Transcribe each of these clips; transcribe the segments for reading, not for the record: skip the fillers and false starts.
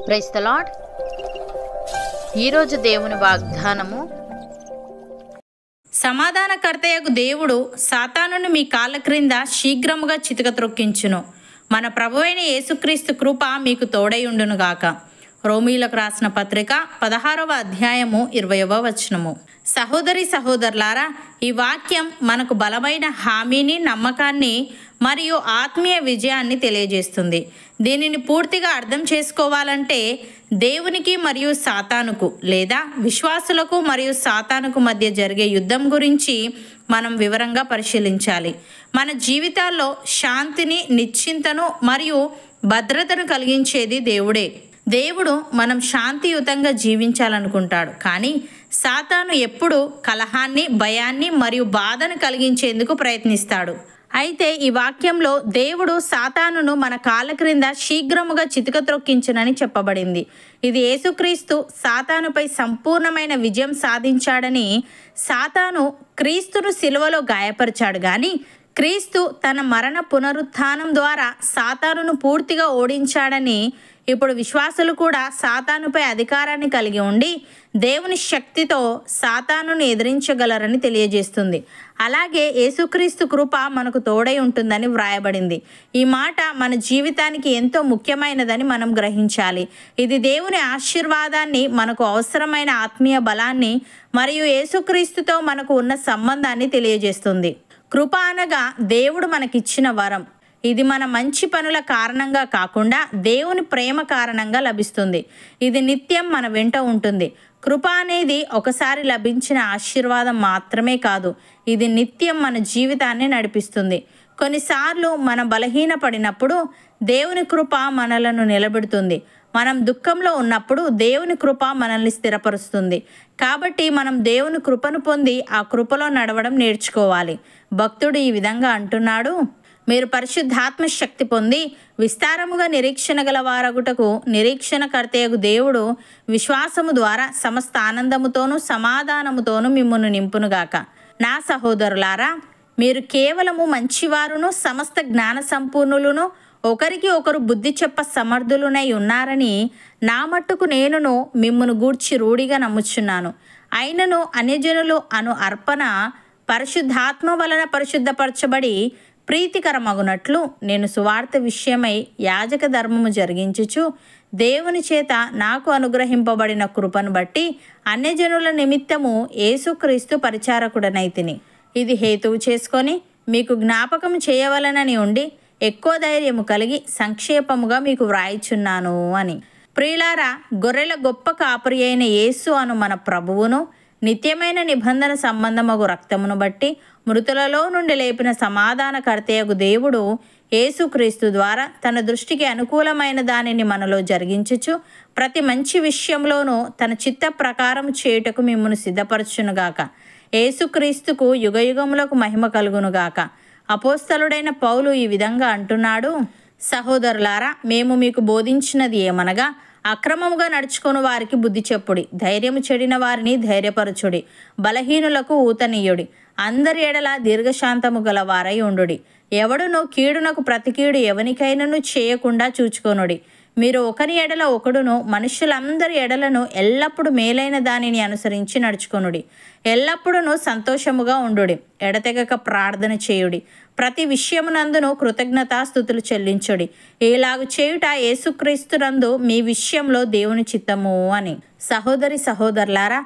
Praise the lord. ఈరోజు దేవుని వాగ్దానము, సమాధానకర్తయగు దేవుడు సాతానును మీ కాళ్ళ క్రింద శీఘ్రముగా చితకత్రొక్కించును. మన ప్రభువైన యేసుక్రీస్తు కృప మీకు తోడైయుండునుగాక. రోమీలకు రాసిన పత్రిక 16వ అధ్యాయము 20వ వచనము. సహోదరి సహోదరులారా, ఈ వాక్యం మనకు బలమైన హామీని, నమ్మకాన్ని మరియు ఆత్మీయ విజయాన్ని తెలియజేస్తుంది. దీనిని పూర్తిగా అర్థం చేసుకోవాలంటే దేవునికి మరియు సాతానుకు లేదా విశ్వాసులకు మరియు సాతానుకు మధ్య జరిగే యుద్ధం గురించి మనం వివరంగా పరిశీలించాలి. మన జీవితాల్లో శాంతిని, నిశ్చింతను మరియు భద్రతను కలిగించేది దేవుడే. దేవుడు మనం శాంతియుతంగా జీవించాలనుకుంటాడు, కానీ సాతాను ఎప్పుడూ కలహాన్ని, భయాన్ని మరియు బాధను కలిగించేందుకు ప్రయత్నిస్తాడు. అయితే ఈ వాక్యంలో దేవుడు సాతానును మన కాళ్ళ క్రింద శీఘ్రముగా చితకత్రొక్కించునని చెప్పబడింది. ఇది యేసుక్రీస్తు సాతానుపై సంపూర్ణమైన విజయం సాధించాడని, సాతాను క్రీస్తును సిలువలో గాయపరిచాడు, కానీ క్రీస్తు తన మరణ పునరుత్థానం ద్వారా సాతానును పూర్తిగా ఓడించాడని, ఇప్పుడు విశ్వాసులు కూడా సాతానుపై అధికారాన్ని కలిగి ఉండి దేవుని శక్తితో సాతానును ఎదిరించగలరని తెలియజేస్తుంది. అలాగే యేసుక్రీస్తు కృప మనకు తోడై ఉంటుందని వ్రాయబడింది. ఈ మాట మన జీవితానికి ఎంతో ముఖ్యమైనదని మనం గ్రహించాలి. ఇది దేవుని ఆశీర్వాదాన్ని, మనకు అవసరమైన ఆత్మీయ బలాన్ని మరియు యేసుక్రీస్తుతో మనకు ఉన్న సంబంధాన్ని తెలియజేస్తుంది. కృప అనగా దేవుడు మనకిచ్చిన వరం. ఇది మన మంచి పనుల కారణంగా కాకుండా దేవుని ప్రేమ కారణంగా లభిస్తుంది. ఇది నిత్యం మన వెంట ఉంటుంది. కృప అనేది ఒకసారి లభించిన ఆశీర్వాదం మాత్రమే కాదు, ఇది నిత్యం మన జీవితాన్ని నడిపిస్తుంది. కొన్నిసార్లు మనం బలహీనపడినప్పుడు దేవుని కృప మనలను నిలబెడుతుంది. మనం దుఃఖంలో ఉన్నప్పుడు దేవుని కృప మనల్ని స్థిరపరుస్తుంది. కాబట్టి మనం దేవుని కృపను పొంది ఆ కృపలో నడవడం నేర్చుకోవాలి. భక్తుడు ఈ విధంగా అంటున్నాడు, మీరు పరిశుద్ధాత్మ శక్తి పొంది విస్తారముగా నిరీక్షణ గల వారగుటకు నిరీక్షణకర్తయగు దేవుడు విశ్వాసము ద్వారా సమస్త ఆనందముతోనూ సమాధానముతోనూ మిమ్మును నింపునుగాక. నా సహోదరులారా, మీరు కేవలము మంచివారును సమస్త జ్ఞాన సంపూర్ణులను ఒకరికి ఒకరు బుద్ధి చెప్ప సమర్థులునై ఉన్నారని నా మట్టుకు నేనును మిమ్మును గూర్చి రూఢిగా నమ్ముచున్నాను. అయినను అన్యజనులు అను అర్పణ పరిశుద్ధాత్మ వలన పరిశుద్ధపరచబడి ప్రీతికరమగునట్లు నేను సువార్త విషయమై యాజక ధర్మము జరిగించుచు దేవుని చేత నాకు అనుగ్రహింపబడిన కృపను బట్టి అన్యజనుల నిమిత్తము యేసుక్రీస్తు పరిచారకుడనైతిని. ఇది హేతువు చేసుకొని మీకు జ్ఞాపకం చేయవలనని ఉండి ఎక్కువ ధైర్యము కలిగి సంక్షేపముగా మీకు వ్రాయిచున్నాను అని. ప్రియులారా, గొర్రెల గొప్ప కాపరి అయిన యేసు అను మన ప్రభువును నిత్యమైన నిబంధన సంబంధమగు రక్తమును బట్టి మృతులలో నుండి లేపిన సమాధానకర్తయగు దేవుడు యేసుక్రీస్తు ద్వారా తన దృష్టికి అనుకూలమైన దానిని మనలో జరిగించుచు ప్రతి మంచి విషయంలోనూ తన చిత్త ప్రకారం చేయుటకు మిమ్మును సిద్ధపరచునుగాక. యేసుక్రీస్తుకు యుగయుగములకు మహిమ కలుగునుగాక. అపోస్తలుడైన పౌలు ఈ విధంగా అంటున్నాడు, సహోదరులారా, మేము మీకు బోధించినది ఏమనగా అక్రమముగా నడుచుకుని వారికి బుద్ధి చెప్పుడి, ధైర్యము చెడిన వారిని ధైర్యపరచుడి, బలహీనులకు ఊతనీయుడి, అందరి ఎడల దీర్ఘశాంతము గల వారై ఉండుడి. ఎవడును కీడునకు ప్రతి కీడు ఎవనికైనను చేయకుండా చూచుకొనుడి. మీరు ఒకరి ఎడల ఒకడును మనుషులందరి ఎడలను ఎల్లప్పుడూ మేలైన దానిని అనుసరించి నడుచుకొనుడి. ఎల్లప్పుడూ సంతోషముగా ఉండుడి, ఎడతెగక ప్రార్థన చేయుడి, ప్రతి విషయమునందును కృతజ్ఞతాస్తుతులు చెల్లించుడి. ఇలాగు చేయుట యేసుక్రీస్తునందు మీ విషయంలో దేవుని చిత్తము అని. సహోదరి సహోదరులారా,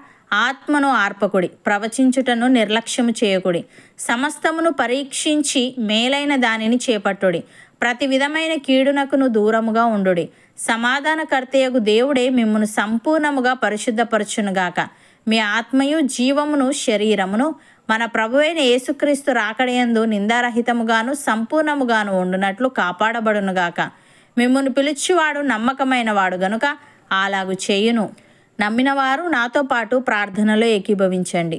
ఆత్మను ఆర్పకుడి, ప్రవచించుటను నిర్లక్ష్యము చేయకుడి, సమస్తమును పరీక్షించి మేలైన దానిని చేపట్టుడి, ప్రతి విధమైన కీడునకును దూరముగా ఉండుడి. సమాధానకర్తయగు దేవుడే మిమ్మును సంపూర్ణముగా పరిశుద్ధపరచునుగాక. మీ ఆత్మయు జీవమును శరీరమును మన ప్రభువైన యేసుక్రీస్తు రాకడయందు నిందారహితముగాను సంపూర్ణముగాను ఉండునట్లు కాపాడబడునుగాక. మిమ్మును పిలుచువాడు నమ్మకమైన వాడు గనుక అలాగు చేయును. నమ్మిన వారు నాతో పాటు ప్రార్థనలో ఏకీభవించండి.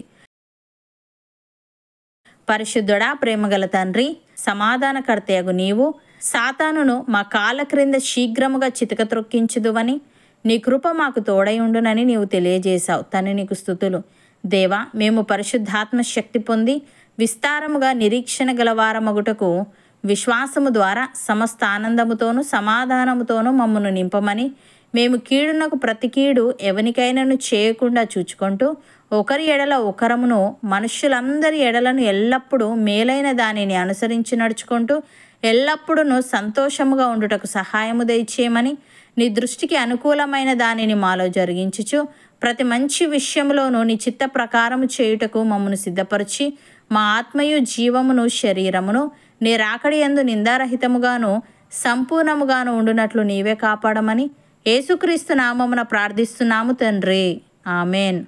పరిశుద్ధుడా, ప్రేమగల తండ్రి, సమాధానకర్తయగు నీవు సాతానును మా కాళ్ళ క్రింద శీఘ్రముగా చితకత్రొక్కించుదువని, నీ కృప మాకు తోడై ఉండునని నీవు తెలియజేశావు. తను నీకు స్తుతులు. దేవా, మేము పరిశుద్ధాత్మ శక్తి పొంది విస్తారముగా నిరీక్షణ గలవారమగుటకు విశ్వాసము ద్వారా సమస్త ఆనందముతోనూ సమాధానముతోనూ మమ్మను నింపమని మేము కీడునకు ప్రతి కీడు ఎవనికైనాను చేయకుండా చూచుకుంటూ ఒకరి ఎడల ఒకరమును మనుష్యులందరి ఎడలను ఎల్లప్పుడూ మేలైన దానిని అనుసరించి నడుచుకుంటూ ఎల్లప్పుడూ సంతోషముగా ఉండుటకు సహాయము దయచేయమని నీ దృష్టికి అనుకూలమైన దానిని మాలో జరిగించుచు ప్రతి మంచి విషయంలోనూ నీ చిత్త ప్రకారము చేయుటకు మమ్మను సిద్ధపరిచి మా ఆత్మయు జీవమును శరీరమును నీ రాకడి యందు నిందారహితముగాను సంపూర్ణముగాను ఉండునట్లు నీవే కాపాడమని యేసుక్రీస్తు నామమున ప్రార్థిస్తున్నాము తండ్రి. ఆమెన్.